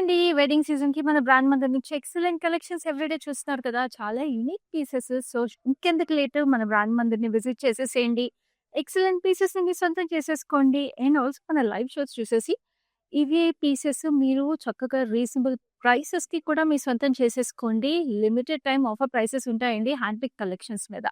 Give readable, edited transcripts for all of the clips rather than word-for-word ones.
అండి. వెడ్డింగ్ సీజన్‌కి మన బ్రాండ్ మదర్ నుంచి ఎక్సలెంట్ కలెక్షన్స్ ఎవ్రీడే చూస్తున్నారు కదా! చాలా యూనిక్ పీసెస్. సో, ఇంకెందుకు లేటు మన బ్రాండ్ మదర్‌ని విజిట్ చేసేసేయండి. ఎక్సలెంట్ పీసెస్‌ని మీ సొంతం చేసేసుకోండి. అండ్ ఆల్సో మన లైవ్ షోస్ చూసేసి, ఇవే పీసెస్ మీరు చక్కగా రీజనబుల్ ప్రైసెస్‌కి కూడా మీ సొంతం చేసేసుకోండి. లిమిటెడ్ టైమ్ ఆఫర్ ప్రైసెస్ ఉంటాయండి హ్యాండ్ పిక్ కలెక్షన్స్ మీద.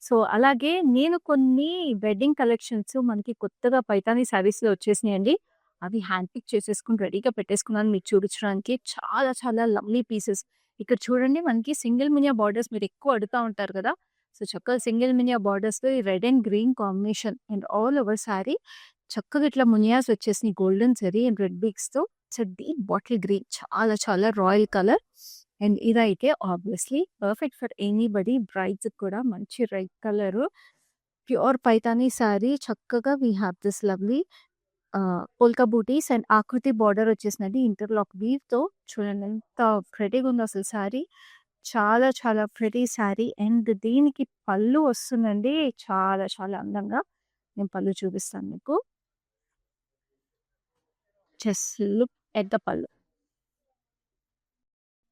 సో, అలాగే నేను కొన్ని వెడ్డింగ్ కలెక్షన్స్ మనకి కొత్తగా పైతాని శారీస్‌లో వచ్చేసినాయండి. అవి హ్యాండ్ పిక్ చేసేసుకొని రెడీగా పెట్టేసుకున్నాను మీకు చూపించడానికి. చాలా చాలా లవ్లీ పీసెస్. ఇక్కడ చూడండి మనకి సింగిల్ మినియా బార్డర్స్ మీరు ఎక్కువ అడుగుతా ఉంటారు కదా! సో, చక్కగా సింగిల్ మినియా బార్డర్స్‌లో ఈ red and green combination and all over sari చక్కగా ఇట్లా మునియాస్ వచ్చేసినాయి గోల్డెన్ జరీ అండ్ రెడ్ బీడ్స్‌తో. ఇట్స్ డీప్ బాటిల్ గ్రీన్ చాలా చాలా రాయల్ కలర్. అండ్ ఇదైతే ఆబ్వియస్లీ పర్ఫెక్ట్ ఫర్ ఎనీబడీ బ్రైడ్స్‌కి కూడా మంచి red colour. Pure Paithani sari చక్కగా we have this lovely polka butis and ఆకృతి బార్డర్ వచ్చేసిందండి ఇంటర్లాక్ వీవ్‌తో. చూడండి ఎంత ప్రెటీగా ఉందో అసలు సారీ. చాలా చాలా ప్రెటీ సారీ అండ్ దీనికి పళ్ళు వస్తుందండి చాలా చాలా అందంగా. నేను పళ్ళు చూపిస్తాను మీకు. జస్ట్ లుక్ ఎట్ ద పళ్ళు.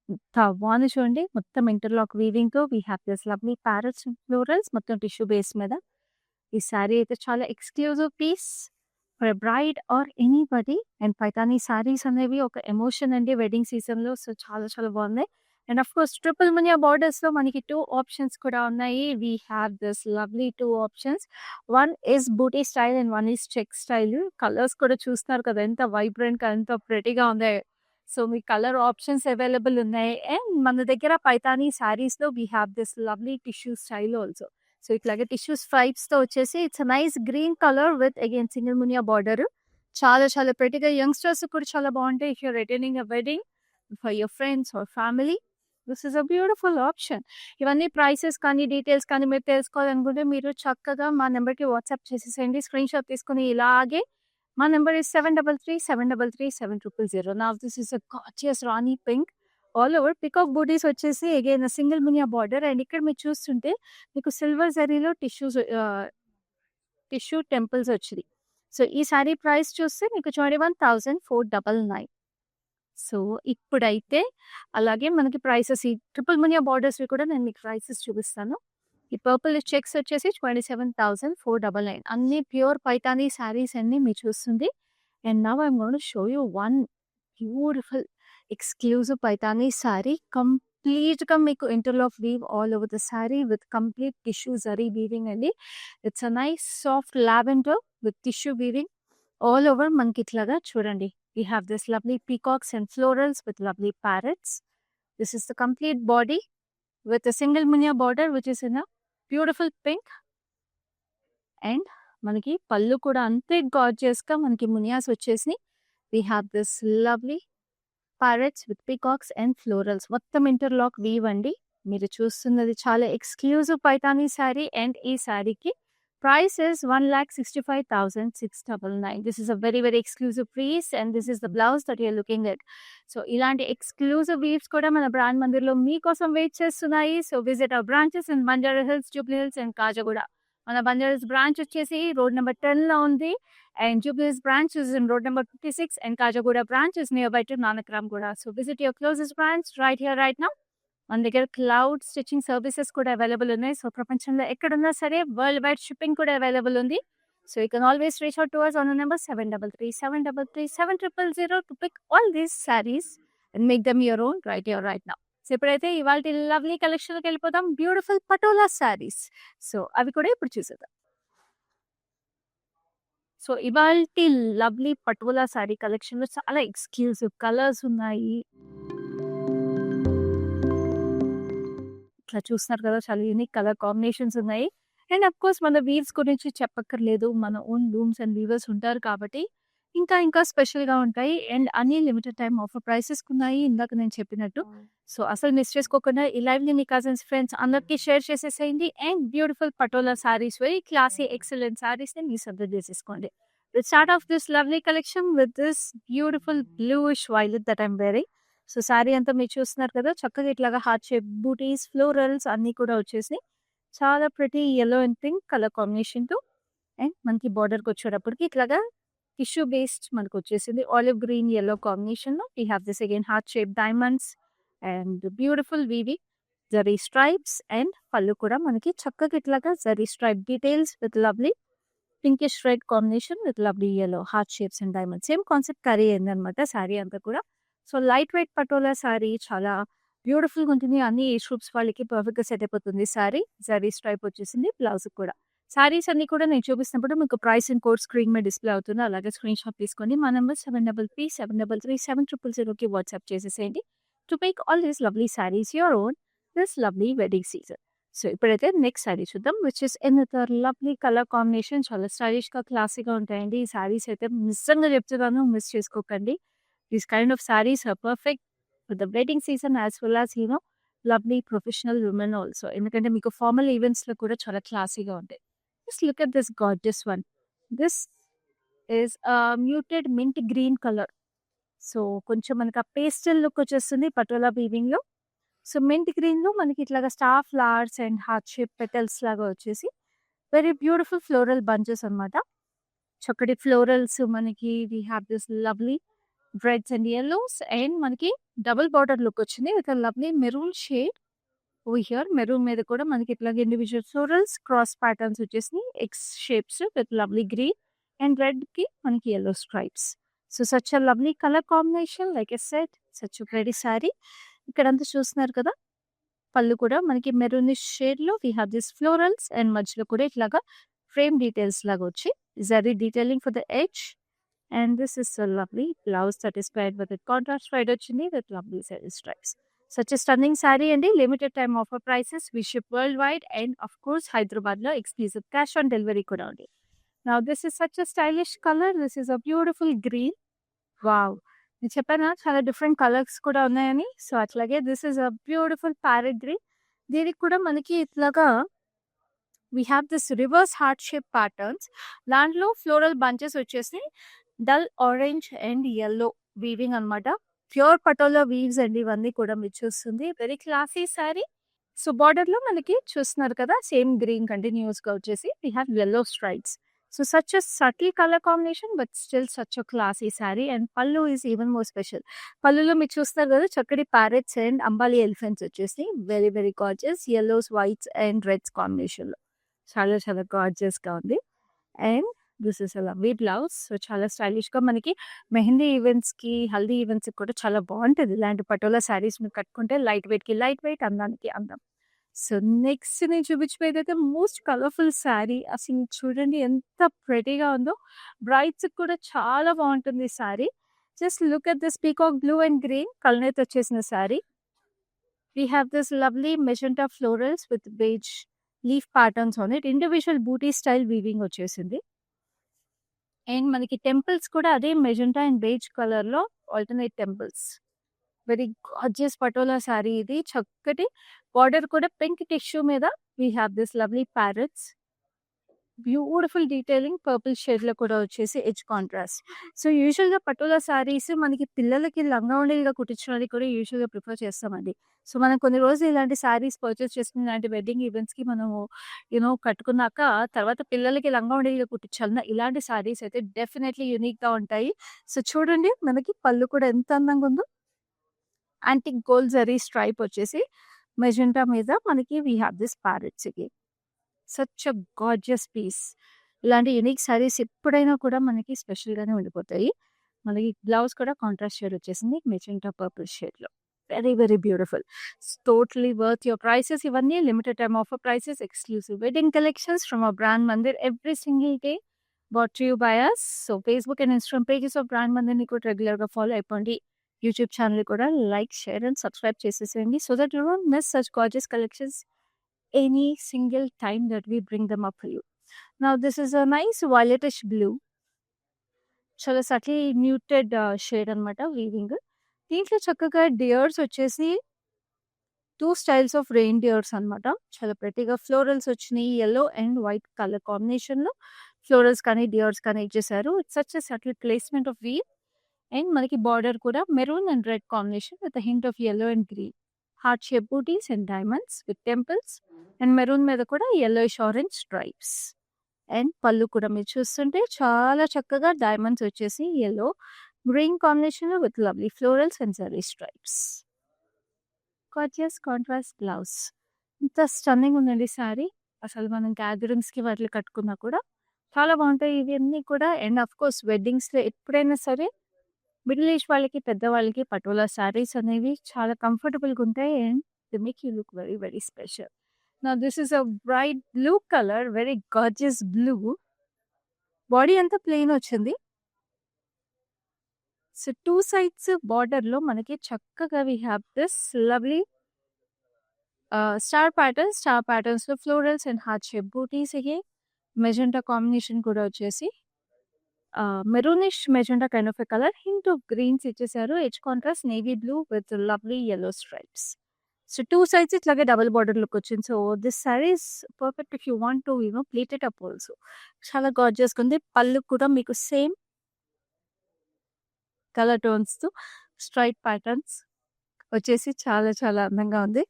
ఎంత బాగుంది చూడండి. మొత్తం ఇంటర్లాక్ వీవింగ్‌తో we have this lovely parrots and florals మొత్తం టిష్యూ బేస్ మీద. ఈ సారీ అయితే చాలా exclusive piece for bride or anybody. And Paithani saris అనేవి ఒక ఎమోషన్ అండి వెడ్డింగ్ సీజన్‌లో. సో, చాలా చాలా బాగున్నాయి. అండ్ ఆఫ్‌కోర్స్ ట్రిపుల్ మునియా బార్డర్స్‌లో మనకి 2 ఆప్షన్స్ కూడా ఉన్నాయి. We have this lovely 2 options. One is buti style and one is check style. Colours కూడా చూస్తున్నారు కదా! ఎంత వైబ్రెంట్‌గా ఎంత ప్రెటీగా ఉన్నాయో. సో, మీ కలర్ ఆప్షన్స్ అవైలబుల్ ఉన్నాయి. అండ్ మన దగ్గర పైతాని సారీస్‌లో we have this lovely tissue style also. So, ఇట్లాగే టిష్యూ స్ట్రైప్స్‌తో వచ్చేసి it's a nice green colour with again single Muniya border. చాలా చాలా ప్రెటీగా యంగ్‌స్టర్స్ కూడా చాలా బాగుంటాయి. If you are attending a wedding for your friends or family this is a beautiful option. ఇవన్నీ ప్రైసెస్ కానీ, డీటెయిల్స్ కానీ మీరు తెలుసుకోవాలనుకుంటే మీరు చక్కగా మా నంబర్‌కి వాట్సాప్ చేసేసేయండి. స్క్రీన్‌షాట్ తీసుకొని ఇలాగే మా number is 7337337000. Now this is a gorgeous rani pink. All over peacock butis వచ్చేసి అగైన్ సింగిల్ మినియా బార్డర్ అండ్ ఇక్కడ మీరు చూస్తుంటే మీకు సిల్వర్ జరీలో టిష్యూ టెంపుల్స్ వచ్చింది. సో, ఈ సారీ ప్రైస్ చూస్తే మీకు 21,499. సో, ఇప్పుడైతే అలాగే మనకి ప్రైసెస్ ఈ ట్రిపుల్ మునియా బార్డర్స్‌వి కూడా నేను మీకు ప్రైసెస్ చూపిస్తాను. ఈ పర్పుల్ చెక్స్ వచ్చేసి 27,499. అన్ని ప్యూర్ పైతాని సారీస్ అన్నీ మీరు చూస్తుంది. And now I'm going to show you one beautiful exclusive Paithani sari. కంప్లీట్‌గా మీకు interlock weave all over the sari with complete tissue zari weaving అండి. It's a nice soft lavender with tissue weaving all over మనకి ఇట్లాగా చూడండి. We have this lovely peacocks and florals with lovely parrots. This is the complete body with a single munia border which is in a beautiful pink. And మనకి పళ్ళు కూడా అంతే గార్జియస్‌గా మనకి మునియాస్ వచ్చేసినాయి. We have this lovely parrots with peacocks and florals. మొత్తం interlock weave అండి. మీరు చూస్తున్నది చాలా ఎక్స్‌క్లూజివ్ పైతాని సారీ అండ్ ఈ సారీకి price is 1,65,699. This is a very very exclusive piece and this is the blouse that you're looking at. So, ఇలాంటి exclusive weaves కూడా మన బ్రాండ్ మందిర్‌లో మీకోసం వెయిట్ చేస్తున్నాయి. So, visit our branches in Banjara Hills, Jubilee Hills and Kajaguda. మన Banjara Hills branch వచ్చేసి road number 10లో ఉంది. And Jubilee Hills branch is in road number 56 and Kajaguda branch is near by to Nanakramguda. So, visit your closest branch right here right now. మన దగ్గర cloud stitching services కూడా available ఉన్నాయి. So, ప్రపంచంలో ఎక్కడున్నా సరే వరల్డ్ వైడ్ షిప్పింగ్ కూడా available ఉంది. So, you can always reach out to us on the number 7337337000 to pick all these sarees and make them your own right here right now. So, ఇప్పుడైతే ఇవాల్టి lovely కలెక్షన్‌లోకి వెళ్ళిపోదాం. Beautiful Patola saris. So, అవి కూడా ఇప్పుడు చూసేద్దాం. So, ఇవాల్టి lovely patola sorry కలెక్షన్‌లో చాలా ఎక్స్‌క్లూజివ్ కలర్స్ ఉన్నాయి. ఇట్లా చూస్తున్నారు కదా! చాలా యూనిక్ కలర్ కాంబినేషన్స్ ఉన్నాయి. అండ్ అఫ్‌కోర్స్ మన వీవ్స్ గురించి చెప్పక్కర్లేదు. మన ఓన్ లూమ్స్ అండ్ వీవర్స్ ఉంటారు కాబట్టి ఇంకా ఇంకా స్పెషల్‌గా ఉంటాయి. అండ్ అన్ని లిమిటెడ్ టైమ్ ఆఫర్ ప్రైసెస్‌కున్నాయి ఇందాక నేను చెప్పినట్టు. సో, అసలు మిస్ చేసుకోకుండా ఈ లైవ్‌ని మీ కజిన్స్, ఫ్రెండ్స్ అందరికీ షేర్ చేసేసేయండి. And beautiful Patola saris very classy excellent సారీస్‌ని మీ సొంతం చేసేసుకోండి. Let's start off this lovely collection with this beautiful bluish violet that I am wearing. So, sari అంతా మీరు చూస్తున్నారు కదా! చక్కగా ఇట్లాగా హార్ట్ షేప్ బూటీస్, ఫ్లోరల్స్ అన్నీ కూడా వచ్చేసినాయి. చాలా pretty yellow and pink colour కాంబినేషన్‌తో అండ్ మనకి బోర్డర్‌కొచ్చేటప్పటికి ఇట్లాగా టిష్యూ బేస్డ్ మనకొచ్చేసింది. ఆలివ్ గ్రీన్, యెల్లో కాంబినేషన్‌లో we have this again heart shape diamonds and beautiful weaving, zari stripes and pallu కూడా మనకి చక్కగా ఇట్లాగా zari stripe details with lovely pinkish red combination with lovely yellow heart shapes and diamonds. Same concept carry అయిందనమాట శారీ అంతా కూడా. So light weight Patola sari చాలా బ్యూటిఫుల్‌గా ఉంటుంది. అన్ని ఏజ్ గ్రూప్స్ వాళ్ళకి పర్ఫెక్ట్‌గా సెట్ అయిపోతుంది శారీ. జరీ స్ట్రైప్ వచ్చేసింది బ్లౌజ్‌కి కూడా. శారీస్ అన్నీ కూడా నేను చూపిస్తున్నప్పుడు మీకు ప్రైస్ అండ్ కోడ్ స్క్రీన్ మీద డిస్‌ప్లే అవుతుంది. అలాగే స్క్రీన్‌షాట్ తీసుకోండి. మా నంబర్ 7337337000కి వాట్సాప్ చేసేసేయండి. To make all these lovely saris your own this lovely wedding season. So ఇప్పుడైతే నెక్స్ట్ శారీ చూద్దాం, which is another lovely colour combination. చాలా స్టైలిష్‌గా, క్లాసీగా ఉంటాయండి. ఈ శారీస్ అయితే నిజంగా చెప్తున్నాను, మిస్ చేసుకోకండి. These kind of saris are perfect for the wedding season as well as lovely professional women also. ఎందుకంటే మీకు ఫార్మల్ ఈవెంట్స్‌లో కూడా చాలా క్లాసీగా ఉంటాయి. Just look at this gorgeous one. This is muted mint green colour. So కొంచెం మనకి ఆ పేస్టల్ లుక్ వచ్చేస్తుంది పటోలా వీవింగ్‌లో. సో మింట్ గ్రీన్‌లో మనకి ఇట్లాగా star flowers and heart shape petals లాగా వచ్చేసి వెరీ బ్యూటిఫుల్ ఫ్లోరల్ బంచెస్ అన్నమాట. చక్కటి ఫ్లోరల్స్ మనకి we have this lovely reds and yellows and మనకి డబుల్ బార్డర్ లుక్ వచ్చింది with lovely maroon shade over here. Maroon మీద కూడా మనకి ఇట్లాగే ఇండివిజువల్ ఫ్లోరల్స్ క్రాస్ ప్యాటర్న్స్ వచ్చేసి X shapes with lovely green and red కి మనకి yellow stripes. So such a lovely colour combination, like a set, such a pretty sari. ఇక్కడంతా చూస్తున్నారు కదా, పళ్ళు కూడా మనకి మెరూనిష్ షేడ్‌లో we have this florals and మధ్యలో కూడా ఇట్లాగా ఫ్రేమ్ డీటెయిల్స్ లాగా వచ్చి zari detailing for the edge. And this is so lovely blouse that is paired with contrast wide వచ్చింది with lovely zari stripes. Such a stunning sari అండి. Limited time offer prices. We ship world wide and of course హైదరాబాద్‌లో exclusive cash on delivery కూడా ఉంది. Now this is such a stylish colour. This is a beautiful green. Wow! నేను చెప్పానా చాలా different colours కూడా ఉన్నాయని. So అట్లాగే this is a beautiful parrot green. దీనికి కూడా మనకి ఇట్లాగా we have this reverse heart shape patterns. దాంట్లో ఫ్లోరల్ బంచెస్ వచ్చేసి dull orange and yellow weaving అన్నమాట. ప్యూర్ పటోలా వీవ్స్ అండి ఇవన్నీ కూడా మీరు చూస్తుంది. Very classy sorry. సో బార్డర్‌లో మనకి చూస్తున్నారు కదా, సేమ్ గ్రీన్ కంటిన్యూయస్‌గా వచ్చేసి we have yellow stripes. So such a subtle colour combination but still such a classy sari. And pallu is even more special. పల్లులో మీరు చూస్తున్నారు కదా, చక్కటి ప్యారెట్స్ అండ్ అంబాలి ఎలిఫెంట్స్ వచ్చేసి very very gorgeous yellows, whites and reds కాంబినేషన్‌లో చాలా చాలా గార్జియస్‌గా ఉంది. And this is a lovely blouse. So చాలా స్టైలిష్‌గా మనకి మెహందీ ఈవెంట్స్‌కి, హల్దీ ఈవెంట్స్‌కి కూడా చాలా బాగుంటది. ఇలాంటి పటోలా సారీస్ మీరు కట్టుకుంటే లైట్ వెయిట్‌కి లైట్ వెయిట్, అందానికి అందం. సో నెక్స్ట్ నేను చూపించబోయేదైతే మోస్ట్ కలర్ఫుల్ శారీ. అసలు చూడండి ఎంత ప్రెటీగా ఉందో. బ్రైడ్స్‌కి కూడా చాలా బాగుంటుంది ఈ sari. Just look at this peacock blue and green కలనేత వచ్చేసిన sari. We have this lovely magenta florals with beige leaf patterns on it. Individual booty style weaving వచ్చేసింది. అండ్ మనకి టెంపుల్స్ కూడా అదే మెజెంటా అండ్ బేజ్ కలర్ లో alternate temples. Very gorgeous patola sorry ఇది. చక్కటి border కూడా పింక్ టిష్యూ మీద we have this lovely parrots. Beautiful detailing purple shade లో కూడా వచ్చేసి ఎడ్జ్ కాంట్రాస్ట్. సో యూజువల్ గా పటోలా సారీస్ మనకి పిల్లలకి లంగా ఉండేగా కుట్టించడానికి కూడా యూజువల్ గా ప్రిఫర్ చేస్తామండి. సో మనం కొన్ని రోజులు ఇలాంటి సారీస్ పర్చేస్ చేసుకుని ఇలాంటి వెడ్డింగ్ ఈవెంట్స్ కి మనము కట్టుకున్నాక తర్వాత పిల్లలకి లంగా ఉండేగా కుట్టించాలన్న ఇలాంటి సారీస్ అయితే డెఫినెట్లీ యూనిక్ గా ఉంటాయి. సో చూడండి మనకి పళ్ళు కూడా ఎంత అందంగా ఉందో. యాంటిక్ గోల్డ్ జరీ స్ట్రైప్ వచ్చేసి మెజెంటా మీద మనకి we have this parrots again. Such a gorgeous piece. ఇలాంటి యూనిక్ సారీస్ ఎప్పుడైనా కూడా మనకి స్పెషల్‌గానే ఉండిపోతాయి. మనకి బ్లౌజ్ కూడా కాంట్రాస్ట్ షేడ్ వచ్చేసింది మెజెంటా పర్పుల్ షేడ్‌లో. Very very beautiful. Totally worth your prices. ఇవన్నీ limited time offer prices, exclusive wedding collections from our brand Mandir every single day brought to you by us. So Facebook and Instagram pages of brand మందిర్‌ని కూడా రెగ్యులర్‌గా follow అయిపోండి. YouTube channel కూడా like, share and subscribe చేసేసేయండి so that you don't miss such gorgeous collections any single time that we bring them up for you. Now this is a nice violetish blue. చాలా subtle muted shade అన్నమాట weaving. దీంట్లో చక్కగా dears వచ్చేసి 2 styles of rain dears అన్నమాట. చాలా ప్రెటీగా florals వచ్చినాయి. Yellow and white colour కాంబినేషన్‌లో ఫ్లోరల్స్ కానీ, డియర్స్ కానీ ఇచ్చేసారు. It's such a subtle placement of weave. And మనకి బార్డర్ కూడా maroon and red combination with hint of yellow and green. Heart shape booties and diamonds with temples. And maroon మీద కూడా yellowish orange stripes. And pallu కూడా మీరు చూస్తుంటే చాలా చక్కగా diamonds వచ్చేసి యెల్లో, గ్రీన్ కాంబినేషన్‌లో with lovely florals and zari stripes. Gorgeous contrast blouse. ఇంత స్టన్నింగ్ ఉందండి శారీ. అసలు మనం గ్యాదరింగ్స్‌కి వాటిలకి కట్టుకున్నా కూడా చాలా బావుంటాయి ఇవన్నీ కూడా. అండ్ ఆఫ్ కోర్స్ వెడ్డింగ్స్‌లో ఎప్పుడైనా సరే మిడిల్ ఏజ్ వాళ్ళకి, పెద్దవాళ్ళకి పటోలా శారీస్ అనేవి చాలా కంఫర్టబుల్‌గా ఉంటాయి. And they make you look very very special. Now this is a bright blue colour, very gorgeous blue. Body అంతా ప్లెయిన్ వచ్చింది. సో 2 సైడ్స్ బార్డర్‌లో మనకి చక్కగా we have this lovely star ప్యాటర్న్స్‌లో florals and heart shape buttis again. Magenta combination కూడా వచ్చేసి maroonish magenta kind of a colour. Hint of greens ఇచ్చేసారు. Edge contrast navy blue with lovely yellow stripes. So 2 sides ఇట్లాగే double border look వచ్చింది. So this sorry is perfect if you want to pleat it up also. చాలా గార్జియస్‌గా ఉంది. పళ్ళు కూడా మీకు same colour టోన్స్‌తో stripe patterns వచ్చేసి చాలా చాలా అందంగా ఉంది.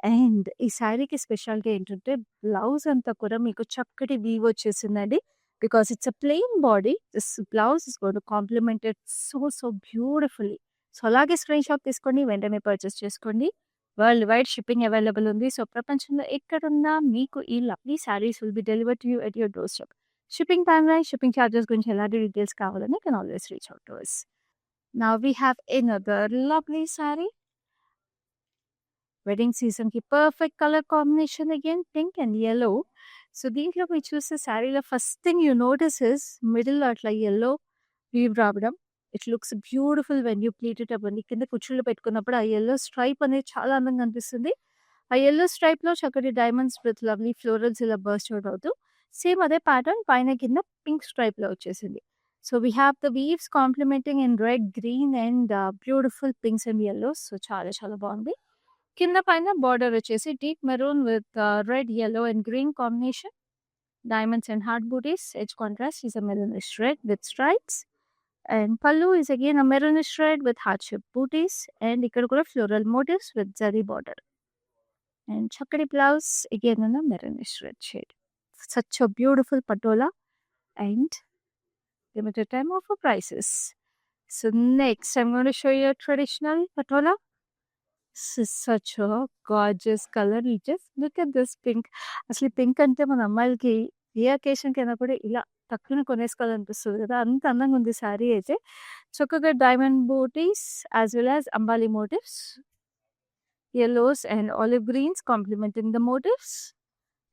అండ్ ఈ శారీకి స్పెషాలిటీ ఏంటంటే బ్లౌజ్ అంతా కూడా మీకు చక్కటి వీవ్ వచ్చేసిందండి. Because it's a plain body. This blouse is going to complement it so beautifully. So అలాగే స్క్రీన్ షాట్ తీసుకోండి. వెంటనే పర్చేస్ చేసుకోండి. వరల్డ్ వైడ్ షిప్పింగ్ అవైలబుల్ ఉంది. సో ప్రపంచంలో ఎక్కడున్నా మీకు ఈ lovely saris will be delivered to you at your doorstep. Shipping timeline, shipping charges గురించి ఎలాంటి డీటెయిల్స్ కావాలని can always reach out to us. Now we have another lovely saree. Wedding సీజన్‌కి perfect colour combination again pink and yellow. So దీంట్లో మీరు చూస్తే శారీలో first thing you notice is మిడిల్‌లో అట్లా యెల్లో వీవ్ రావడం. It looks beautiful when you pleat it up అని కింద కుచ్చుళ్ళు పెట్టుకున్నప్పుడు ఆ యెల్లో స్ట్రైప్ అనేది చాలా అందంగా అనిపిస్తుంది. ఆ యెల్లో స్ట్రైప్‌లో చక్కటి డైమండ్స్ విత్ లవ్లీ ఫ్లోరల్స్ ఇలా బర్స్ట్ ఔట్ అవుతూ సేమ్ అదే ప్యాటర్న్ పైన కింద పింక్ స్ట్రైప్‌లో వచ్చేసింది. So we have the weaves complementing in red, green and beautiful pinks and yellows. So చాలా చాలా బాగుంది. కింద పైన బార్డర్ వచ్చేసి deep maroon with red, yellow and green combination. Diamonds and heart buttis. Edge contrast is a maroonish red with stripes. And pallu is again a maroonish red with heart shape booties. And ఇక్కడ కూడా floral motifs with zari border. And చక్కటి blouse again in a maroonish red shade. Such a beautiful patola and limited time offer prices. So next I'm going to show you a traditional patola. This is such a gorgeous color. You just look at this pink. అసలు pink అంటే మన అమ్మాయిలకి ఏ అకేషన్‌కి అయినా కూడా ఇలా టక్కున కొనేసుకోవాలనిపిస్తది కదా! అంత అందంగా ఉంది శారీ అయితే. చక్కగా diamond buttis as well as ambali motifs. Yellows and olive greens complementing the motifs.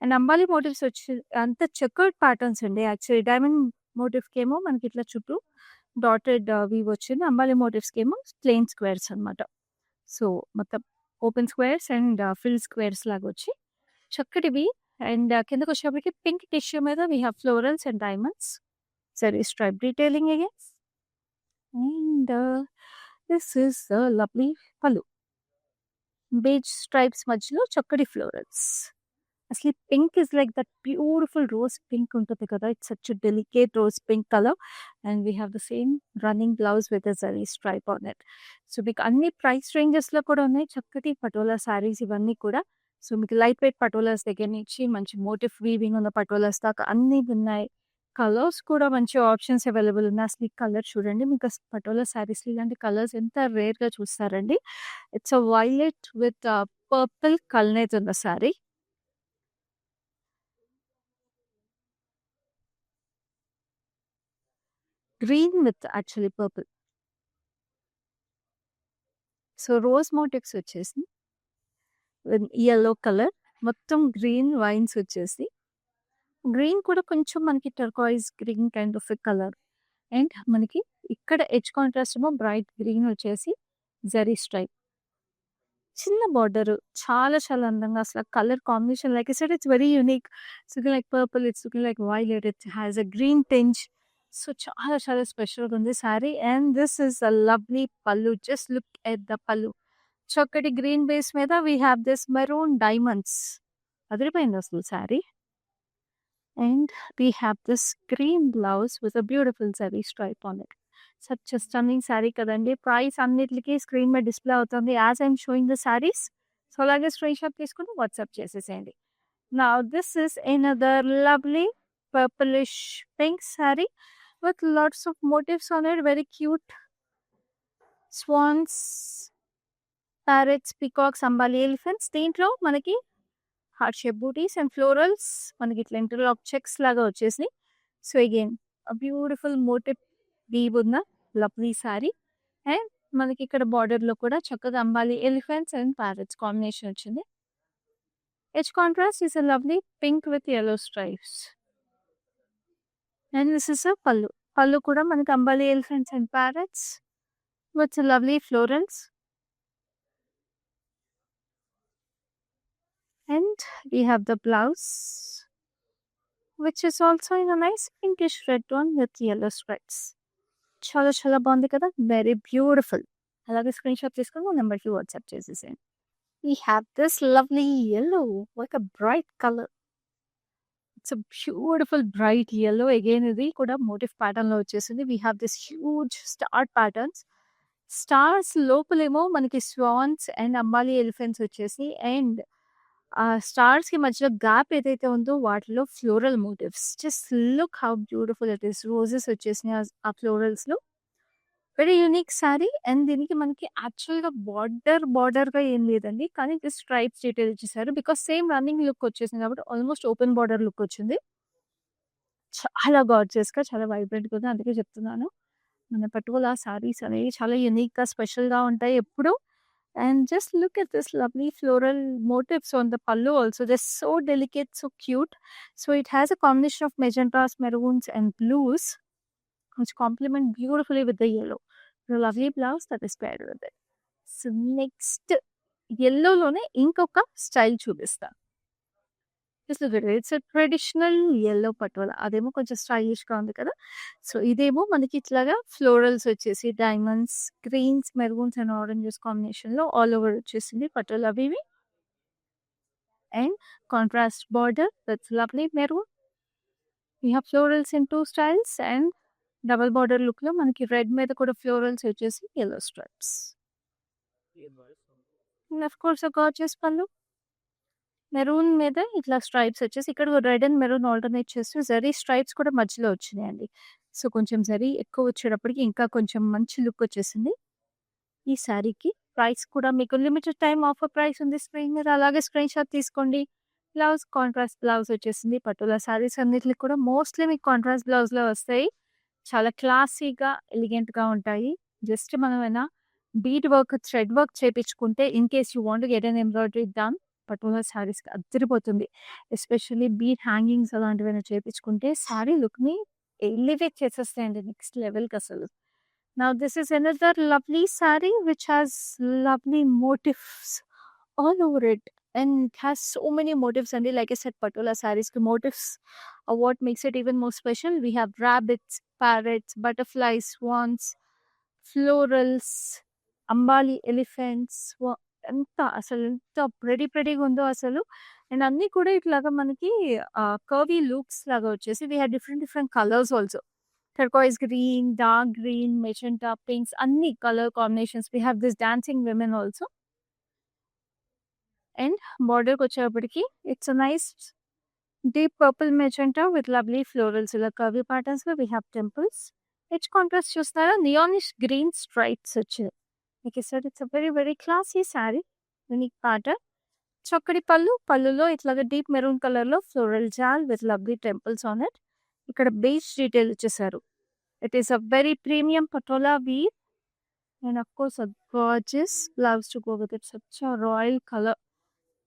And ambali motifs వచ్చి అంత చెకర్డ్ ప్యాటర్న్స్ అండి. యాక్చువల్లీ డైమండ్ మోటివ్‌కేమో మనకి ఇట్లా చుట్టూ డాటెడ్ వీవ్ వచ్చింది. అంబాలి మోటివ్స్‌కేమో ప్లెయిన్ స్క్వేర్స్ అనమాట. సో మొత్తం open squares and fill squares లాగా వచ్చి చక్కటివి. అండ్ కిందకి వచ్చేటప్పటికి పింక్ టిష్యూ మీద we have florals and diamonds. Zari stripe detailing again. And this is the lovely పల్లు. బేజ్ స్ట్రైప్స్ మధ్యలో చక్కటి ఫ్లోరల్స్. అసలు pink is like that beautiful rose pink ఉంటుంది కదా! It's such delicate rose pink colour. And we have the same running blouse with a zari stripe on it. So మీకు అన్ని price రేంజెస్‌లో కూడా ఉన్నాయి. చక్కటి పటోలా శారీస్ ఇవన్నీ కూడా. సో మీకు లైట్ వెయిట్ పటోలాస్ దగ్గర నుంచి మంచి మోటివ్ వీవింగ్ ఉన్న పటోలాస్ దాకా అన్నీ ఉన్నాయి. కలర్స్ కూడా మంచి ఆప్షన్స్ అవైలబుల్ ఉన్నాయి. అసలు ఈ కలర్ చూడండి. మీకు అసలు పటోలా శారీస్‌లో ఇలాంటి కలర్స్ ఎంత రేర్‌గా చూస్తారండి. It's a violet with purple కల్నేత్ ఉన్న sari. Green with actually purple. So rose motifs వచ్చేసి యెల్లో కలర్. మొత్తం గ్రీన్ వైన్స్ వచ్చేసి గ్రీన్ కూడా కొంచెం మనకి turquoise green kind of a colour. And మనకి ఇక్కడ ఎడ్జ్ కాంట్రాస్ట్ ఏమో బ్రైట్ గ్రీన్ వచ్చేసి జరీ స్ట్రైప్. చిన్న బార్డర్ చాలా చాలా అందంగా అసలు colour combination like I said it's very unique. It's looking like purple, it's looking like violet, it has a green tinge. So చాలా చాలా స్పెషల్‌గా ఉంది sari. And this is a lovely pallu. Just look at the pallu. చక్కటి green base మీద we have this maroon diamonds. అదిరిపోయింది అసలు sari. And we have this green blouse with a beautiful zari stripe on it. Such a stunning sari కదండీ! Price అన్నిట్లికి screen మీద display అవుతుంది. As I am showing the saris. So అలాగే screenshot తీసుకొని WhatsApp చేసేసేయండి. Now this is another lovely purplish pink saree with lots of motifs on it. Very cute swans, parrots, peacocks, ambali elephants. దీంట్లో మనకి heart shape booties and florals మనకి ఇట్లా interlock checks లాగా వచ్చేసినాయి. So again beautiful motif weave ఉన్న lovely sari. And మనకి ఇక్కడ border లో కూడా చక్కగా ambali elephants and parrots combination వచ్చింది. Edge contrast is a lovely pink with yellow stripes. And this is a pallu. Pallu కూడా మనకి ambali elephants and parrots with lovely florals. And we have the blouse, which is also in a nice pinkish red one with yellow stripes. చాలా చాలా బాగుంది కదా, very beautiful. అలాగే screenshot తీసుకొని మా నెంబర్కి వాట్సాప్ చేసేసేయండి. We have this lovely yellow, like a bright color. It's a beautiful bright yellow. Again, ఇది కూడా మోటివ్ ప్యాటర్న్ లో వచ్చేసింది. We have this huge star patterns. Stars లోపలేమో మనకి స్వాన్స్ అండ్ అంబాలి ఎలిఫెంట్స్ వచ్చేసి, అండ్ ఆ స్టార్స్ కి మధ్యలో గ్యాప్ ఏదైతే ఉందో వాటిలో floral motifs. Just look how beautiful it is. Roses వచ్చేసినాయి ఆ ఫ్లోరల్స్ లో. Very unique sorry. అండ్ దీనికి మనకి యాక్చువల్ గా బార్డర్ గా ఏం లేదండి, కానీ జస్ట్ స్ట్రైప్స్ డీటెయిల్ ఇచ్చేసారు. బికాస్ సేమ్ రన్నింగ్ లుక్ వచ్చేసింది కాబట్టి ఆల్మోస్ట్ ఓపెన్ బార్డర్ లుక్ వచ్చింది. చాలా గార్జియస్ గా, చాలా వైబ్రెంట్ గా ఉంది. అందుకే చెప్తున్నాను, మన పట్టుకోల సారీస్ అనేవి చాలా యూనిక్ గా స్పెషల్ గా ఉంటాయి ఎప్పుడు. And just look at this lovely floral motifs on the pallu also. They're so delicate, so cute. So it has a combination of magentas, maroons and blues, which complement beautifully with the yellow. The lovely blouse that is paired with it. So next, yellow lone inkoka style chubista. Just look at it. It's a traditional yellow పట్టువల. అదేమో కొంచెం stylish గా ఉంది కదా. So ఇదేమో మనకి ఇట్లాగా florals వచ్చేసి diamonds, greens, maroons and oranges combination లో ఆల్ ఓవర్ వచ్చేసింది పట్టువల అవి. And contrast border with lovely maroon. We have florals in 2 styles and double border look లో మనకి రెడ్ మీద కూడా ఫ్లోరల్స్ వచ్చేసి yellow stripes. And of course a gorgeous pallu. Maroon మీద ఇట్లా స్ట్రైప్స్ వచ్చేసి, ఇక్కడ రెడ్ అండ్ మెరూన్ ఆల్టర్నేట్ చేస్తూ జరీ స్ట్రైప్స్ కూడా మధ్యలో వచ్చినాయండి. సో కొంచెం జరీ ఎక్కువ వచ్చేటప్పటికి ఇంకా కొంచెం మంచి లుక్ వచ్చేసింది ఈ శారీకి. ప్రైస్ కూడా మీకు లిమిటెడ్ టైం ఆఫర్ ప్రైస్ ఉంది స్క్రీన్ మీద, అలాగే స్క్రీన్ షాట్ తీసుకోండి. బ్లౌజ్ కాంట్రాస్ట్ బ్లౌజ్ వచ్చేసింది. పట్టుల శారీస్ అన్నిటికి కూడా మోస్ట్లీ మీకు కాంట్రాస్ట్ బ్లౌజ్ లో వస్తాయి. చాలా క్లాసీగా, ఎలిగెంట్ గా ఉంటాయి. జస్ట్ మనం ఏమైనా బీట్ వర్క్, థ్రెడ్ వర్క్ చేపించుకుంటే, in case you want get an embroidery done, patola శారీస్కి అద్దరిపోతుంది. ఎస్పెషల్లీ బీట్ హ్యాంగింగ్స్ అలాంటివైనా చేపించుకుంటే శారీ లుక్ని ఎలివేట్ చేసేస్తాయండి నెక్స్ట్ లెవెల్కి అసలు. Now this is another lovely saree which has lovely motifs all over it, and it has so many motifs. And like I said, patola sarees ki motifs are what makes it even more special. We have rabbits, parrots, butterflies, swans, florals, ambali elephants. ఎంత అసలు ఎంత ప్రెడీగా ఉందో అసలు. And అన్ని కూడా ఇట్లాగా మనకి curvy loops లాగా వచ్చేసి, we have different colours also. Turquoise green, dark green, magenta, pinks, అన్ని colour combinations. We have this dancing women also. And బార్డర్కి వచ్చేటప్పటికి it's a nice deep purple magenta with lovely florals. ఇలా curvy patterns లో we have temples. Edge contrast చూస్తున్నారా, neonish green stripes వచ్చాయి. Like I said, it's a very classy saree, unique pattern. చక్కటి పళ్ళులో ఇట్లాగా deep maroon colour లో floral jaal with lovely temples on it. ఇక్కడ base detail ఇచ్చేసారు. It is a very premium patola weave and of course a gorgeous blouse to go with it. Such a royal colour.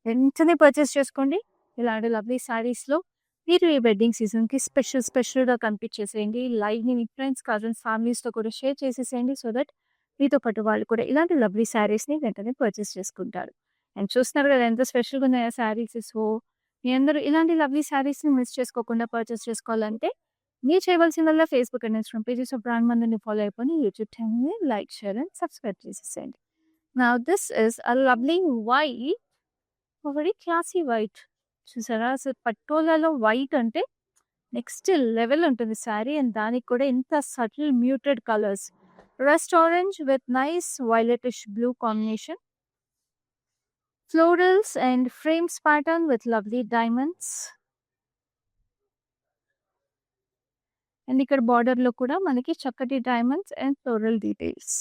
వెంటనే purchase చేసుకోండి ఇలాంటి lovely saris లో. మీరు ఈ wedding season కి special గా కనిపించేసేయండి. లైవ్ ని మీ ఫ్రెండ్స్, కజిన్స్, ఫ్యామిలీస్ తో కూడా షేర్ చేసేసేయండి. సో దట్ మీతో పాటు వాళ్ళు కూడా ఇలాంటి లవ్లీ శారీస్ని వెంటనే పర్చేస్ చేసుకుంటారు. అండ్ చూస్తున్నారు కదా ఎంత స్పెషల్గా ఉన్నాయో శారీస్. సో మీ అందరూ ఇలాంటి లవ్లీ శారీస్ని మిస్ చేసుకోకుండా పర్చేస్ చేసుకోవాలంటే మీరు చేయవలసిందల్లా Facebook and Instagram pages of brand మందిని ఫాలో అయిపోయి యూట్యూబ్ ఛానల్ని లైక్, షేర్ అండ్ సబ్స్క్రైబ్ చేసేసేయండి. Now this is a lovely white, very classy white. చూసారా అసలు పట్టోలాలో వైట్ అంటే నెక్స్ట్ లెవెల్ ఉంటుంది శారీ. అండ్ దానికి కూడా ఇంత subtle muted colours. Rust orange with nice violetish blue combination. Florals and frames pattern with lovely diamonds. And ఇక్కడ బార్డర్‌లో కూడా మనకి చక్కటి డైమండ్స్ అండ్ ఫ్లోరల్ డీటెయిల్స్.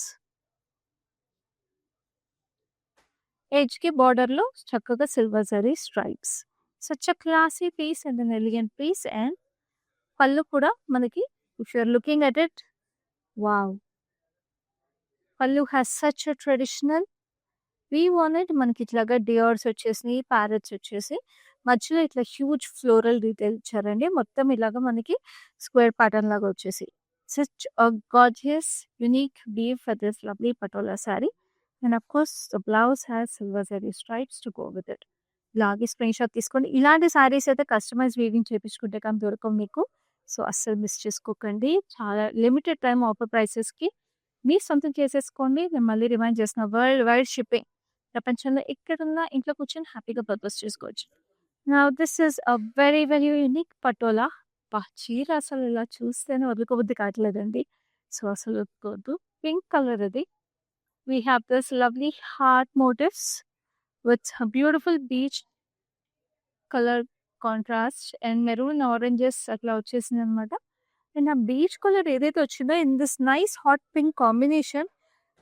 ఎడ్జ్‌కి బార్డర్‌లో చక్కగా silver zari stripes. Such a classy piece and an elegant piece. And pallu కూడా మనకి if you are looking at it, wow! Pallu has such a traditional wanted మనకి ఇట్లాగా డియోర్స్ వచ్చేసినాయి, ప్యారెట్స్ వచ్చేసి మధ్యలో ఇట్లా హ్యూజ్ ఫ్లోరల్ డీటెయిల్ ఇచ్చారండి. మొత్తం ఇలాగ మనకి స్క్వేర్ ప్యాటర్న్ లాగా వచ్చేసి such gorgeous unique weave for this lovely patola sari. And of course the blouse has silver zari stripes to go with it. ఇలాగే స్క్రీన్ షాట్ తీసుకోండి. ఇలాంటి సారీస్ అయితే కస్టమైజ్ వీవింగ్ చేయించుకుంటే కానీ దొరకవు మీకు. సో అస్సలు మిస్ చేసుకోకండి. చాలా లిమిటెడ్ టైం ఆఫర్ ప్రైసెస్కి మీ సొంతం చేసేసుకోండి. నేను మళ్ళీ రిమైండ్ చేసిన వరల్డ్ వైడ్ షిప్పింగ్. ప్రపంచంలో ఎక్కడున్నా ఇంట్లో కూర్చొని హ్యాపీగా పర్పస్ చేసుకోవచ్చు. Now this is a very very unique patola. చీర అసలు ఇలా చూస్తేనే వదులుకోబుద్ధి కావట్లేదండి. సో అసలు వదులుకోవద్దు. పింక్ కలర్ ఇది. We have this lovely heart motifs with beautiful peach colour contrast and maroon oranges అట్లా వచ్చేసింది అనమాట. అండ్ ఆ బీచ్ కలర్ ఏదైతే వచ్చిందో in this nice hot pink combination,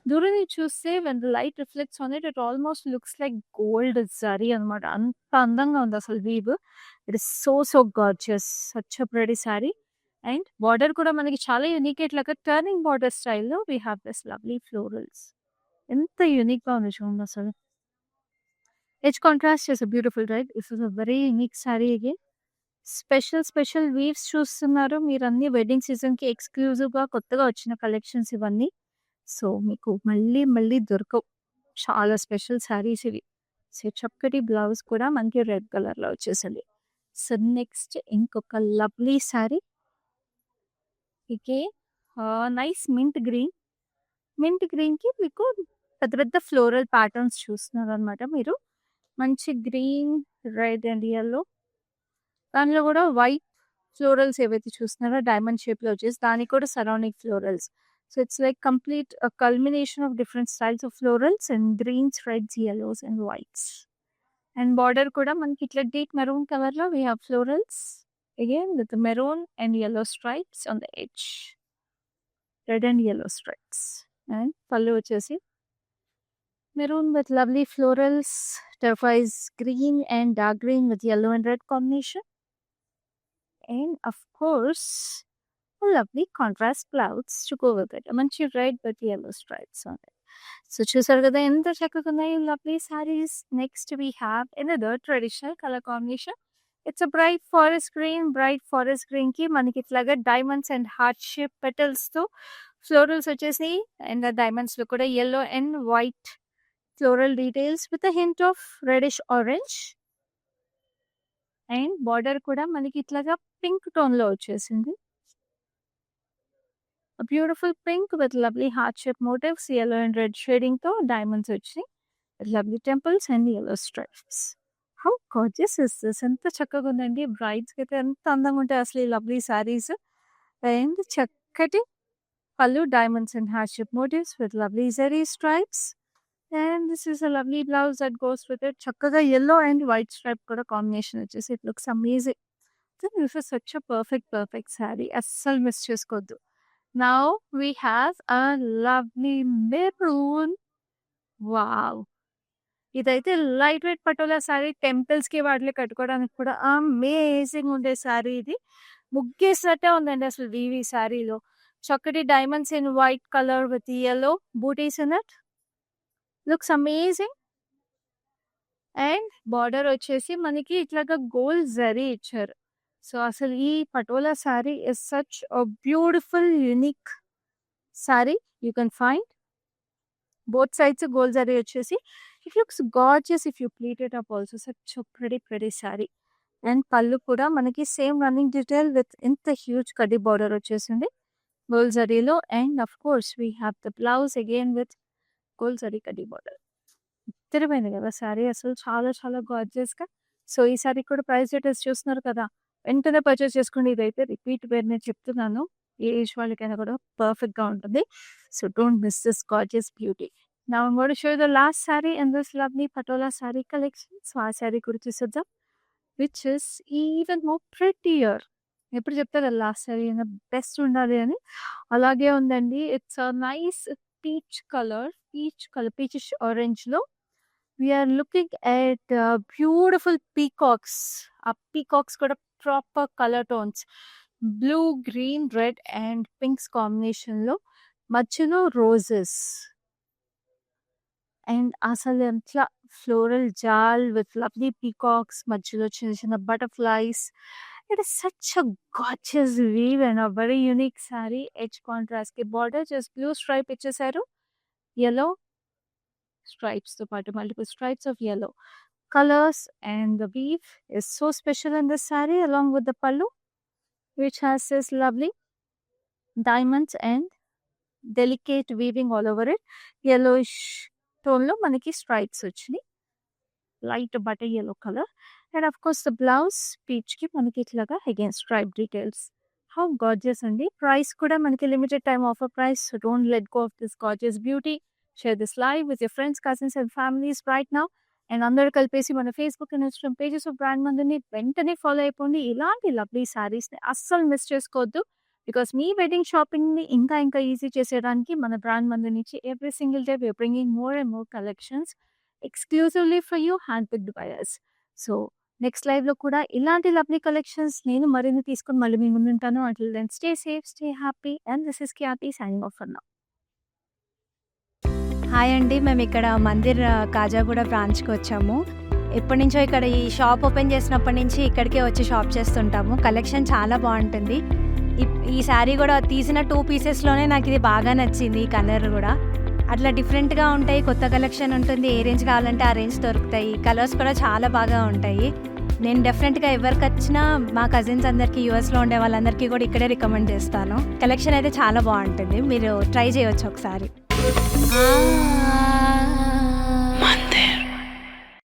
దూరం నుంచి చూస్తే when the light reflects on it, it almost looks like gold zari అనమాట. అంత అందంగా ఉంది అసలు weave. It is so gorgeous. Such a pretty sari. And border కూడా మనకి చాలా యూనిక్. ఇట్లాగా టర్నింగ్ బార్డర్ స్టైల్లో we have this lovely florals. ఎంత యూనిక్గా ఉంది చూడండి అసలు. Edge contrast is beautiful right. This is a very unique sari again. Special weaves చూస్తున్నారు మీరు. అన్ని వెడ్డింగ్ సీజన్కి ఎక్స్క్లూజివ్గా కొత్తగా వచ్చిన కలెక్షన్స్ ఇవన్నీ. సో మీకు మళ్ళీ మళ్ళీ దొరకవు. చాలా స్పెషల్ శారీస్ ఇవి. సో చక్కటి బ్లౌజ్ కూడా మనకి రెడ్ కలర్లో వచ్చేసింది. సో నెక్స్ట్ ఇంకొక లవ్లీ శారీ. ఇకే నైస్ మింట్ గ్రీన్. మింట్ గ్రీన్కి మీకు పెద్ద పెద్ద ఫ్లోరల్ ప్యాటర్న్స్ చూస్తున్నారు అనమాట మీరు. మంచి గ్రీన్, రెడ్ అండ్ యెల్లో, దానిలో కూడా వైట్ ఫ్లోరల్స్ ఏవైతే చూస్తున్నారో డైమండ్ షేప్లో వచ్చేసి దానికి కూడా surrounding florals. So it's like complete a culmination of different styles of florals and greens, reds, yellows and whites. And border kuda manki itla deep maroon color lo we have florals again with the maroon and yellow stripes on the edge. Red and yellow stripes. And pallu vachesi maroon with lovely florals, turquoise green and dark green with yellow and red combination. And of course lovely contrast clouds to go with it. A manchi red but yellow stripes on it. So చూసారు కదా ఎంత చక్కగా ఉన్నాయి lovely saris. Next we have another traditional colour combination. It's a bright forest green. Bright forest green కి మనకి ఇట్లాగా diamonds and heart shape petals తో florals వచ్చేసి అండ్ డైమండ్స్ లో కూడా yellow and white floral details with a hint of reddish orange. And border కూడా మనకి ఇట్లాగా పింక్ టోన్ లో వచ్చేసింది. A beautiful pink with lovely heart-shaped motifs, yellow and red shading తో diamonds వచ్చి lovely temples and yellow stripes. How gorgeous is this? ఎంత చక్కగా ఉందండి. బ్రైడ్స్కి అయితే ఎంత అందంగా ఉంటాయి అసలు ఈ లవ్లీ సారీస్. అండ్ చక్కటి పళ్ళు, diamonds and heart-shaped motifs with lovely zari stripes. And this is a lovely blouse that goes with it. చక్కగా yellow and white stripe కూడా కాంబినేషన్ వచ్చేసి it looks amazing. This is such a perfect saree. అస్సలు miss చేసుకోవద్దు. Now we have a lovely maroon. Wow! ఇదైతే light weight patola sorry. టెంపుల్స్‌కి వాటిలో కట్టుకోవడానికి కూడా అమేజింగ్ ఉండే సారీ ఇది. ముగ్గేసినట్టే ఉందండి అసలు వీవ్ ఈ సారీలో. చక్కటి diamonds in white colour with yellow buttis in it. Looks amazing. And border వచ్చేసి మనకి ఇట్లాగా గోల్డ్ జరీ ఇచ్చారు. సో అసలు ఈ patola sari is such a beautiful unique sari. You can find both sides gold zari వచ్చేసి it looks gorgeous if you pleat it up also. Such pretty sari. And pallu కూడా మనకి సేమ్ రన్నింగ్ డీటెయిల్ విత్ ఇంత హ్యూజ్ కడ్డీ బార్డర్ వచ్చేసింది గోల్డ్ జరీలో. And of course we have the blouse again with gold zari కడ్డీ border. తిరిపోయింది కదా sorry అసలు చాలా గార్జియస్గా. సో ఈ సారీ కూడా ప్రైస్ డీటెయిల్స్ చూస్తున్నారు కదా, వెంటనే పర్చేస్ చేసుకోండి. ఇదైతే రిపీట్ వేర్ నేను చెప్తున్నాను. ఏ ఏజ్ వాళ్ళకైనా కూడా పర్ఫెక్ట్గా ఉంటుంది. So don't miss this gorgeous beauty. Now I'm going to show you the last saree in this lovely patola saree collection. So ఆ saree కూడా చూసేద్దాం, which is even more prettier. ఎప్పుడు చెప్తారు లాస్ట్ సారీ అయినా బెస్ట్ ఉండాలి అని. అలాగే ఉందండి. It's a nice peach colour peachish ఆరెంజ్‌లో we are looking at beautiful peacocks. ఆ పీకాక్స్ కూడా proper colour tones. Blue, green, red and pinks కాంబినేషన్‌లో మధ్యలో రోజెస్. అండ్ అసలు ఎట్లా floral jaal with lovely peacocks మధ్యలో చిన్న చిన్న butterflies. It is such a gorgeous weave and a very unique sari. Edge కాంట్రాస్ట్‌కి బార్డర్ జస్ట్ బ్లూ స్ట్రైప్ ఇచ్చేసారు. యెల్లో స్ట్రైప్స్‌తో పాటు multiple stripes of yellow. Colors and the weave is so special in this saree along with the pallu, which has this lovely diamonds and delicate weaving all over it. Yellowish tone లో మనకి stripes వచ్చినాయి. Light butter yellow colour. And of course the blouse పీచ్‌కి మనకి ఇట్లాగా again stripe details. How gorgeous అండి. Price కూడా మనకి limited time offer price. So don't let go of this gorgeous beauty. Share this live with your friends, cousins and families right now. And అందరూ కలిపేసి మన Facebook and Instagram pages of brand మందిని వెంటనే follow అయిపోండి. ఇలాంటి lovely సారీస్‌ని అస్సలు miss చేసుకోవద్దు. Because me wedding షాపింగ్‌ని ఇంకా ఇంకా ఈజీ చేసేయడానికి మన బ్రాండ్ మంది నుంచి every single day we are bringing more and more collections exclusively for you hand picked by us. So next లైవ్‌లో కూడా ఇలాంటి లవ్లీ కలెక్షన్స్ నేను మరిన్ని తీసుకొని మళ్ళీ మీ ముందుంటాను. Until then stay safe, stay happy and this is Khyati signing off for now. Hi అండి. మేము ఇక్కడ మందిర్ కాజాగూడ బ్రాంచ్‌కి వచ్చాము. ఎప్పటినుంచో ఇక్కడ ఈ షాప్ ఓపెన్ చేసినప్పటి నుంచి ఇక్కడికే వచ్చి షాప్ చేస్తుంటాము. కలెక్షన్ చాలా బాగుంటుంది. ఈ శారీ కూడా తీసిన 2 పీసెస్‌లోనే నాకు ఇది బాగా నచ్చింది. ఈ కలర్ కూడా అట్లా డిఫరెంట్‌గా ఉంటాయి. కొత్త కలెక్షన్ ఉంటుంది. ఏ రేంజ్ కావాలంటే ఆ రేంజ్ దొరుకుతాయి. కలర్స్ కూడా చాలా బాగా ఉంటాయి. నేను డెఫినెట్‌గా ఎవరికొచ్చినా మా కజిన్స్ అందరికీ యూఎస్‌లో ఉండే వాళ్ళందరికీ కూడా ఇక్కడే రికమెండ్ చేస్తాను. కలెక్షన్ అయితే చాలా బాగుంటుంది. మీరు ట్రై చేయొచ్చు ఒకసారి.